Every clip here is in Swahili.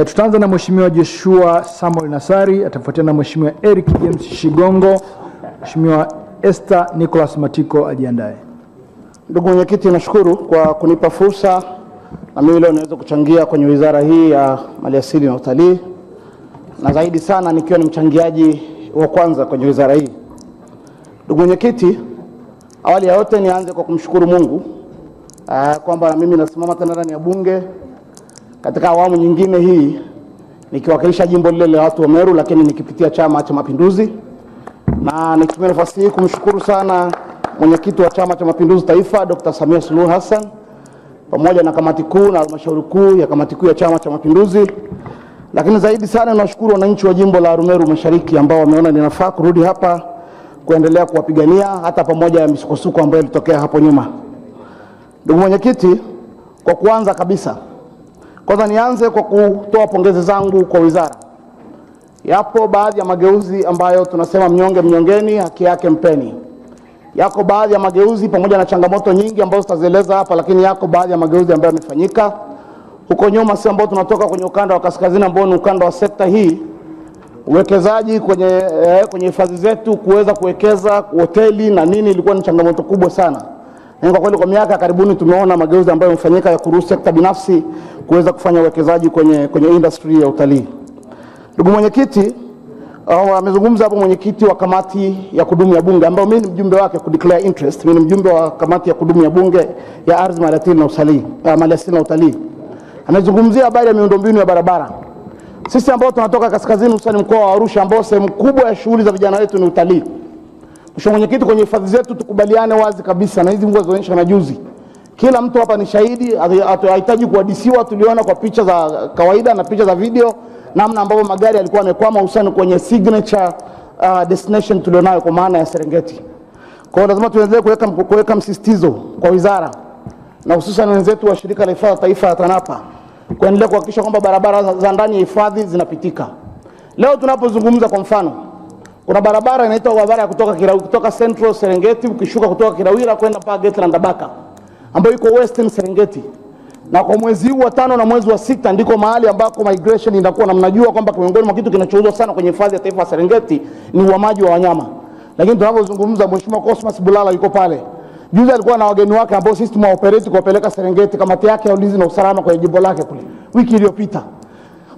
Tutaanza na Mheshimiwa Joshua Samuel Nassari, atafuatia na Mheshimiwa Eric James Shigongo. Mheshimiwa Esther Nicholas Matiko ajiandae. Ndugu mwenyekiti, nashukuru kwa kunipa fursa na mimi leo naweza kuchangia kwenye wizara hii ya Maliasili na Utalii, na zaidi sana nikiwa ni mchangiaji wa kwanza kwenye wizara hii. Ndugu mwenyekiti, awali ya yote nianze kwa kumshukuru Mungu kwamba na mimi nasimama tena ndani ya bunge katika awamu nyingine hii nikiwakilisha jimbo lile la watu wa Meru, lakini nikipitia Chama cha Mapinduzi. Na nikitumia nafasi hii kumshukuru sana mwenyekiti wa Chama cha Mapinduzi Taifa Dr. Samia Suluhu Hassan pamoja na kamati kuu na halmashauri kuu ya kamati kuu ya Chama cha Mapinduzi. Lakini zaidi sana nashukuru wananchi wa jimbo la Arumeru Mashariki ambao wameona ninafaa kurudi hapa kuendelea kuwapigania hata pamoja na misukosuko ambayo ilitokea hapo nyuma. Ndugu mwenyekiti, kwa kuanza kabisa, kwanza nianze kwa kutoa pongezi zangu kwa wizara. Yapo baadhi ya mageuzi ambayo tunasema mnyonge mnyongeni, haki yake mpeni. Yako baadhi ya mageuzi pamoja na changamoto nyingi ambazo tutazieleza hapa, lakini yako baadhi ya mageuzi ambayo yamefanyika huko nyuma, si ambao tunatoka kwenye ukanda wa kaskazini ambao ni ukanda wa sekta hii. Uwekezaji kwenye hifadhi zetu, kuweza kuwekeza hoteli na nini, ilikuwa ni changamoto kubwa sana. Na kwa kweli kwa miaka karibuni tumeona mageuzi ambayo yamefanyika ya kuruhusu sekta binafsi kuweza kufanya uwekezaji kwenye industry ya utalii. Ndugu mwenyekiti, amezungumza hapo mwenyekiti wa kamati ya kudumu ya bunge ambao mimi ni mjumbe wake ku declare interest. Mimi ni mjumbe wa kamati ya kudumu ya bunge ya ardhi, maliasili na utalii. Amezungumzia habari ya miundombinu ya barabara. Sisi ambao tunatoka kaskazini, hususan mkoa wa Arusha ambao sehemu kubwa ya shughuli za vijana wetu ni utalii. Mheshimiwa mwenyekiti, kwenye hifadhi zetu tukubaliane wazi kabisa, na hizi mvua zinaonyesha na juzi, kila mtu hapa ni shahidi, hahitaji kuhadisiwa. Tuliona kwa picha za kawaida na picha za video namna ambavyo magari yalikuwa yamekwama hususan kwenye signature destination tulionayo kwa maana ya Serengeti. Kwa hiyo lazima tuendelee kuweka msisitizo kwa wizara na hususan wenzetu wa shirika la hifadhi taifa ya TANAPA kuendelea kuhakikisha kwamba barabara za ndani ya hifadhi zinapitika. Leo tunapozungumza, kwa mfano, kuna barabara inaitwa barabara ya kutoka Central Serengeti ukishuka kutoka Kirawira kwenda mpaka Gate la Ndabaka ambayo iko Western Serengeti. Na kwa mwezi huu wa 5 na mwezi wa 6 ndiko mahali ambako migration inakuwa, na mnajua kwamba miongoni mwa kitu kinachouzwa sana kwenye hifadhi ya taifa ya Serengeti ni uhamaji wa wanyama. Lakini tunapozungumza, Mheshimiwa Cosmas Bulala yuko pale. Juzi alikuwa na wageni wake ambao sisi tumewaoperate kuwapeleka Serengeti, kamati yake ya ulinzi na usalama kwenye jimbo lake kule wiki iliyopita.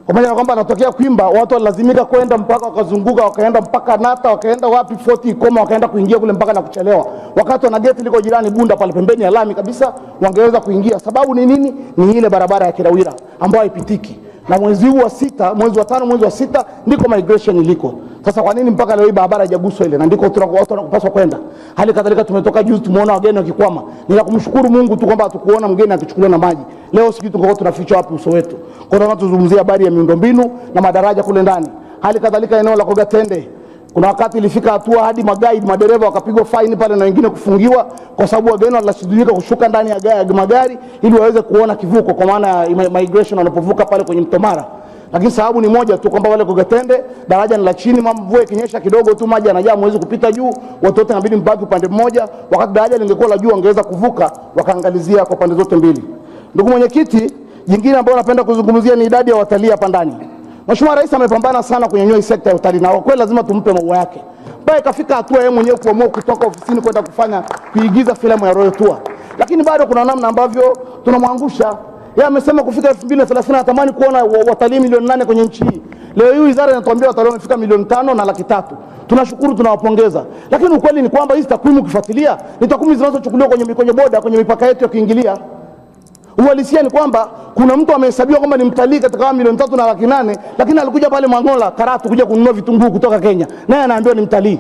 Pamoja na kwamba anatokea Kwimba, watu walazimika kwenda mpaka wakazunguka, wakaenda mpaka Nata, wakaenda wapi Fort Ikoma, wakaenda kuingia kule mpaka na kuchelewa. Wakati wana geti liko jirani Bunda pale pembeni ya lami kabisa, wangeweza kuingia. Sababu ni nini? Ni ile barabara ya Kirawira ambayo haipitiki. Na mwezi huu wa 6, mwezi wa 5, mwezi wa 6 ndiko migration iliko. Sasa kwa nini mpaka leo hii barabara haijaguswa ile? Na ndiko watu wanapaswa kwenda. Hali kadhalika tumetoka juzi tumeona wageni wakikwama. Ninakumshukuru Mungu tu kwamba hatukuona mgeni akichukuliwa na maji. Leo sisi tungekuwa tunaficha wapi uso wetu. Kwa hiyo tunazungumzia habari ya miundombinu na madaraja kule ndani. Hali kadhalika eneo la Kogatende, kuna wakati ilifika hatua hadi madereva wakapigwa fine pale na wengine kufungiwa kwa sababu wageni walashidulika kushuka ndani ya magari ili waweze kuona kivuko, kwa maana ya migration wanapovuka pale kwenye Mto Mara. Lakini sababu ni moja tu, kwamba wale Kogatende daraja ni la chini, mvua ikinyesha kidogo tu maji yanajaa, mwezi kupita juu, watu wote inabidi mbaki upande mmoja, wakati daraja lingekuwa la juu wangeweza kuvuka wakaangalizia kwa pande zote mbili. Ndugu mwenyekiti, jingine ambalo napenda kuzungumzia ni idadi ya watalii hapa ndani. Mheshimiwa Rais amepambana sana kunyanyua sekta ya utalii, na kwa kweli lazima tumpe maua yake. Baada ikafika hatua yeye mwenyewe kuamua kutoka ofisini kwenda kuigiza filamu ya Royal Tour. Lakini bado kuna namna ambavyo tunamwangusha. Yeye amesema kufika 2030 anatamani kuona watalii milioni 8 kwenye nchi hii. Leo hii wizara inatuambia watalii wamefika milioni 5 na laki 3. Tunashukuru, tunawapongeza. Lakini ukweli ni kwamba hizi takwimu ukifuatilia ni takwimu zinazochukuliwa kwenye boda, kwenye mipaka yetu ya kuingilia. Uhalisia ni kwamba kuna mtu amehesabiwa kwamba ni mtalii katika milioni 3 na laki 8, lakini alikuja pale Mangola Karatu kuja kununua vitunguu kutoka Kenya, naye anaambiwa ni mtalii.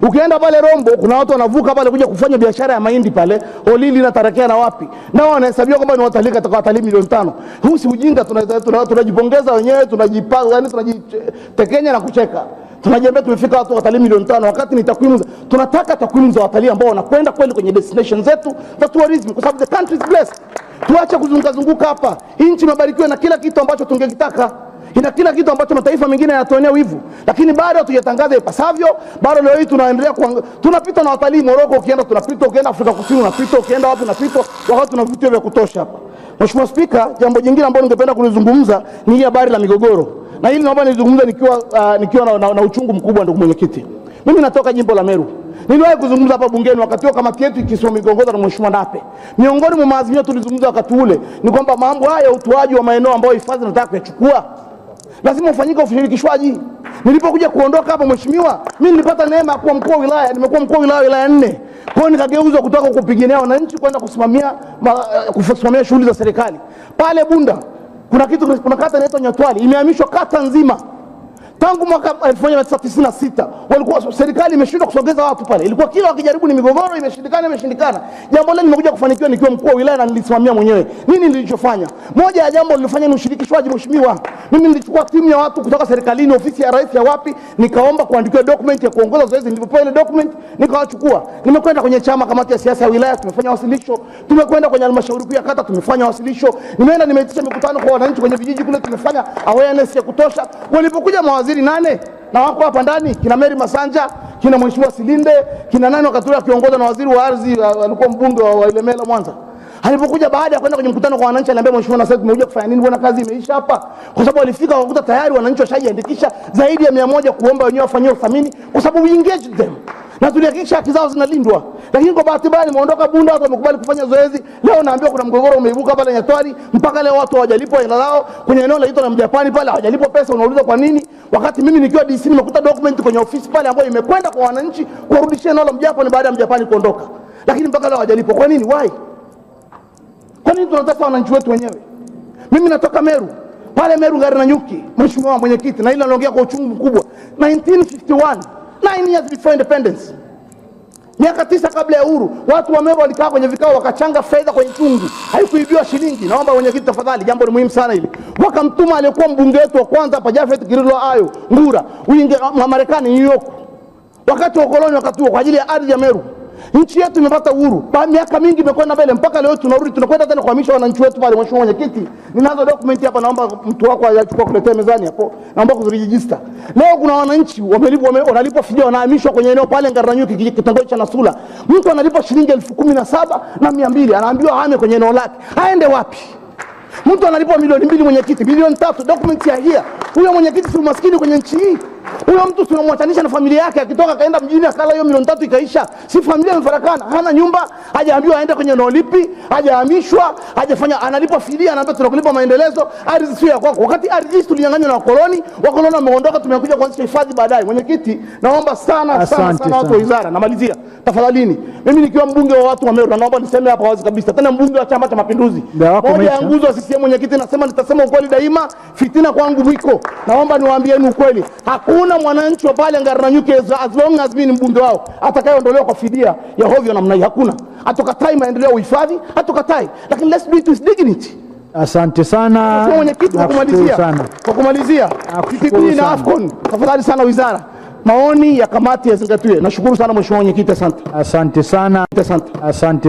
Ukienda pale Rombo, kuna watu wanavuka pale kuja kufanya biashara ya mahindi pale Holili na Tarakea na wapi, nao wanahesabiwa kwamba ni watalii katika watalii milioni 5. Huu si ujinga? Tunajipongeza wenyewe, tunajipanga, yani tunajitekenya na kucheka. Tunajiambia tumefika watu watalii milioni 5 wakati ni takwimu. Tunataka takwimu za watalii ambao wanakwenda kweli kwenye destination zetu za tourism, kwa sababu the country is blessed. Tuache kuzunguka hapa. Hii nchi imebarikiwa na kila kitu ambacho tungekitaka. ina kila kitu ambacho mataifa mengine yanatuonea wivu, lakini bado hatujatangaza ipasavyo. Bado leo hii tunaendelea tunapita na watalii Morocco, ukienda tunapita, ukienda Afrika Kusini unapita, ukienda wapi unapita, wakati tuna vituo vya kutosha hapa. Mheshimiwa Spika, jambo jingine ambalo ningependa kulizungumza ni hii habari la migogoro, na hili naomba nizungumze nikiwa na uchungu mkubwa. Ndugu mwenyekiti, mimi natoka jimbo la Meru. Niliwahi kuzungumza hapa bungeni wakati wa kamati yetu ikisoma migogoro na Mheshimiwa Nape. Miongoni mwa maazimio tulizungumza wakati ule ni kwamba mambo haya ya utoaji wa maeneo ambayo hifadhi nataka kuyachukua lazima ufanyike ushirikishwaji. Nilipokuja kuondoka hapa mheshimiwa, mimi nilipata neema ya kuwa mkuu wa wilaya, nimekuwa mkuu wa wilaya 4. Kwa hiyo nikageuzwa kutoka kupigania wananchi kwenda kusimamia shughuli za serikali. Pale Bunda kuna kata inaitwa Nyatwali, imehamishwa kata nzima. Tangu mwaka 1996 walikuwa serikali imeshindwa kusogeza watu pale. Ilikuwa kila wakijaribu ni migogoro, imeshindikana. Jambo lile nimekuja kufanikiwa nikiwa mkuu wa wilaya na nilisimamia mwenyewe. Nini nilichofanya? Moja ya jambo nilifanya ni ushirikishwaji mheshimiwa. Mimi nilichukua timu ya watu kutoka serikalini, ofisi ya rais ya wapi, nikaomba kuandikiwa document ya kuongoza zoezi. Nilipopewa ile document nikawachukua. Nimekwenda kwenye chama, kamati ya siasa ya wilaya, tumefanya wasilisho. Tumekwenda kwenye halmashauri kuu ya kata, tumefanya wasilisho. Nimeenda nimeitisha mikutano kwa wananchi kwenye vijiji kule, tumefanya awareness ya kutosha. Walipokuja mawaziri 8 na wako hapa ndani, kina Mary Masanja, kina Mheshimiwa Silinde, kina nani wakati ule akiongozwa na waziri wa ardhi, alikuwa mbunge wa Ilemela Mwanza. Alipokuja baada ya kwenda kwenye mkutano kwa wananchi, aliambia mheshimiwa, na sasa tumekuja kufanya nini? Mbona kazi imeisha hapa? Kwa sababu walifika wakakuta tayari wananchi washajiandikisha zaidi ya 100 kuomba wenyewe wafanyiwe uthamini, kwa sababu we engage them na tulihakikisha haki zao zinalindwa. Lakini kwa bahati mbaya nimeondoka Bunda, watu wamekubali kufanya zoezi. Leo naambiwa kuna mgogoro umeibuka pale Nyatwali, mpaka leo watu hawajalipwa hela zao kwenye eneo la Ito na Mjapani pale, hawajalipwa pesa. Unauliza kwa nini? Wakati mimi nikiwa DC nimekuta document kwenye ofisi pale ambayo imekwenda kwa wananchi kurudishia eneo la Mjapani baada ya Mjapani kuondoka, lakini mpaka leo hawajalipwa. Kwa nini? Why? Kwa nini tunataka wananchi wetu wenyewe? Mimi natoka Meru. Pale Meru Ngari na Nyuki, mheshimiwa mwenyekiti, na ile anaongea kwa uchungu mkubwa. 1951, 9 years before independence. Miaka 9 kabla ya uhuru, watu wa Meru walikaa kwenye vikao wakachanga fedha kwenye chungu. Haikuibiwa shilingi. Naomba mwenyekiti tafadhali, jambo ni muhimu sana hili. Wakamtuma aliyekuwa mbunge wetu wa kwanza hapa Jafet Kirilo Ayo Ngura, Marekani, New York. Wakati wa koloni wakati huo kwa ajili ya ardhi ya Meru. Nchi yetu imepata uhuru. Miaka mingi imekwenda mbele mpaka leo tunarudi, tunakwenda tena kuhamisha wananchi wetu pale. Mheshimiwa mwenyekiti, ninazo document hapa, naomba mtu wako achukue kuletea mezani hapo. Naomba kuziregister. Leo kuna wananchi wanalipwa fidia, wanahamishwa kwenye eneo pale Ngarananyuki, kitongoji cha Nasula. Mtu analipwa shilingi 17,200, anaambiwa ahame kwenye eneo lake. Aende wapi? Mtu analipwa milioni 2 mwenyekiti, milioni 3, document ya hia. Huyo mwenyekiti si umaskini kwenye nchi hii? Huyo mtu tunamwachanisha na familia yake, akitoka kaenda mjini akala hiyo milioni 3 ikaisha. Si familia imefarakana, hana nyumba, hajaambiwa aende kwenye eneo lipi, hajahamishwa, hajafanya, analipa fidia, anaambia tunakulipa maendelezo, ardhi sio ya kwako. Wakati ardhi hii tulinyang'anywa na wakoloni wameondoka, tumekuja kuanzisha hifadhi baadaye. Mwenyekiti, naomba sana watu wa wizara, namalizia tafadhalini. Mimi nikiwa mbunge wa watu wa Meru, naomba niseme hapa wazi kabisa, tena mbunge wa Chama cha Mapinduzi. Moja ya nguzo wa CCM mwenyekiti, nasema nitasema ukweli daima, fitina kwangu mwiko. Naomba niwaambieni ukweli. Hakuna mwananchi wa pale Ngarananyuki as long as mimi ni mbunge wao atakayeondolewa kwa fidia ya hovyo namna hii. Hakuna. Hatukatai maendeleo ya uhifadhi, hatukatai. Lakini let's do it with dignity. Asante sana. Mwenyekiti, kwa kumalizia TTP na AFCON, tafadhali sana wizara, maoni ya kamati yazingatiwe. Nashukuru sana mheshimiwa mwenyekiti, asante. Asante sana. Asante. Asante.